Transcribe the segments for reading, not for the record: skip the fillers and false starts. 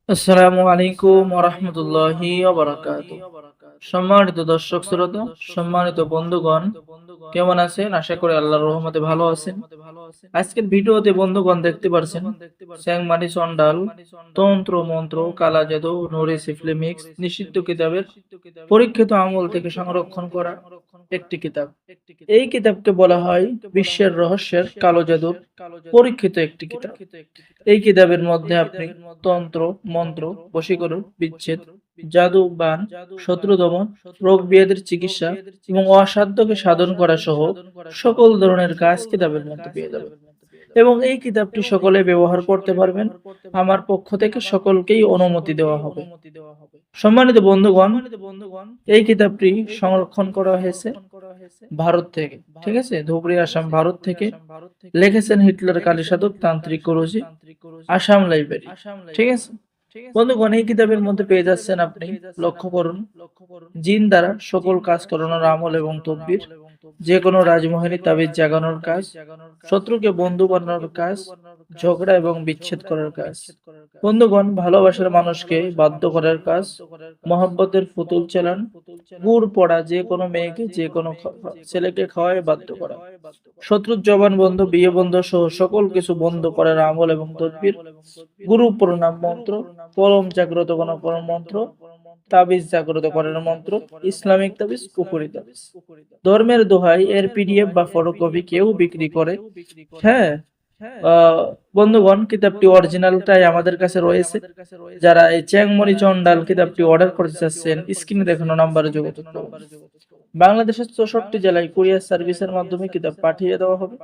আসসালামু আলাইকুম ওয়া রাহমাতুল্লাহি ওয়া বারাকাতুহু। সম্মানিত দর্শক শ্রোতা, সম্মানিত বন্ধুগণ, কেমন আছেন? আশা করি আল্লাহর রহমতে ভালো আছেন। আজকের ভিডিওতে বন্ধুগণ দেখতে পারছেন চ্যাংমারি চন্ডাল, তন্ত্র মন্ত্র, কালা জাদু, নুরি সিফলি মিক্স নিষিদ্ধ কিতাবের পরীক্ষিত আমল থেকে সংরক্ষণ করা একটি কিতাব। এই কিতাবকে বলা হয় বিশ্বের রহস্যের কালো জাদুর পরীক্ষিত একটি কিতাব। এই কিতাবের মধ্যে আপনি তন্ত্র, মন্ত্র, বশীকরণ, বিচ্ছেদ, জাদু, বান, শত্রু দমন, রোগ ব্যাধির চিকিৎসা এবং অসাধ্যকে সাধন করা সহ সকল ধরনের কাজ কিতাবের মধ্যে পেয়ে যাবেন। এবং এই কিতাবটি সকলে ব্যবহার করতে পারবেন। আমার পক্ষ থেকে সকলকেই অনুমতি দেওয়া হবে। সম্মানিত বন্ধুগণ, এই কিতাবটি সংরক্ষণ করা হয়েছে ভারত থেকে। ঠিক আছে, ধুবড়ী আসাম, ভারত থেকে। লিখেছেন হিটলার কালী সাধক তান্ত্রিক গুরুজি, আসাম লাইব্রেরি। ঠিক আছে বন্ধুগণ, এই কিতাবের মধ্যে পেয়ে যাচ্ছেন আপনি, লক্ষ্য করুন, জিন দ্বারা সকল কাজ করানোর আমল এবং তদবির, যে কোনো রাজমহলে তাবিজ জাগানোর কাজ, শত্রুকে বন্ধু বানানোর কাজ, ঝগড়া এবং বিচ্ছেদ করার কাজ, বন্ধুগণ ভালোবাসার মানুষকে বাধ্য করার কাজ, মহব্বতের পুতুল চালান, গুড় পড়া, যে কোনো মেয়েকে যে কোনো ছেলেকে খাওয়ায় বাধ্য করা, শত্রুর জবান বন্ধ, বিয়ে বন্ধ সহ সকল কিছু বন্ধ করার আমল এবং তদবির, গুরু প্রণাম মন্ত্র, পরম জাগ্রত কোন পরম মন্ত্র, তাবিজ জাগ্রত করার মন্ত্র, ইসলামিক তাবিজ, কুফরি তাবিজ, ধর্মের দোহাই, এর পিডিএফ বা ফটোকপি কেউ বিক্রি করে? হ্যাঁ, আহ, বন্ধুগণ, কিতাবটি অরিজিনালটাই আমাদের কাছে রয়েছে। যারা এই চ্যাংমরি চন্ডাল কিতাবটি অর্ডার করতে চাচ্ছেন, স্ক্রিনে দেখানো নাম্বারে যোগাযোগ করুন। বাংলাদেশের 64 জেলায় কুরিয়ার সার্ভিসের মাধ্যমে কিতাব পাঠিয়ে দেওয়া হবে।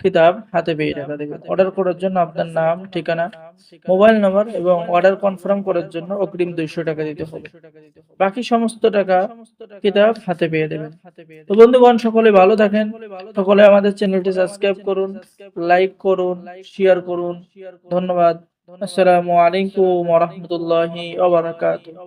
কিতাব হাতে পেয়ে টাকা দেবেন। অর্ডার করার জন্য আপনার নাম, ঠিকানা, মোবাইল নম্বর এবং অর্ডার কনফার্ম করার জন্য অগ্রিম 200 টাকা দিতে হবে। বাকি সমস্ত টাকা কিতাব হাতে পেয়ে দেবেন। তো বন্ধুগণ, সকলে ভালো থাকেন। সকলে আমাদের চ্যানেলটি সাবস্ক্রাইব করুন, লাইক করুন, শেয়ার করুন। ধন্যবাদ। আসসালামু আলাইকুম ওয়া রাহমাতুল্লাহি ওয়া বারাকাতুহু।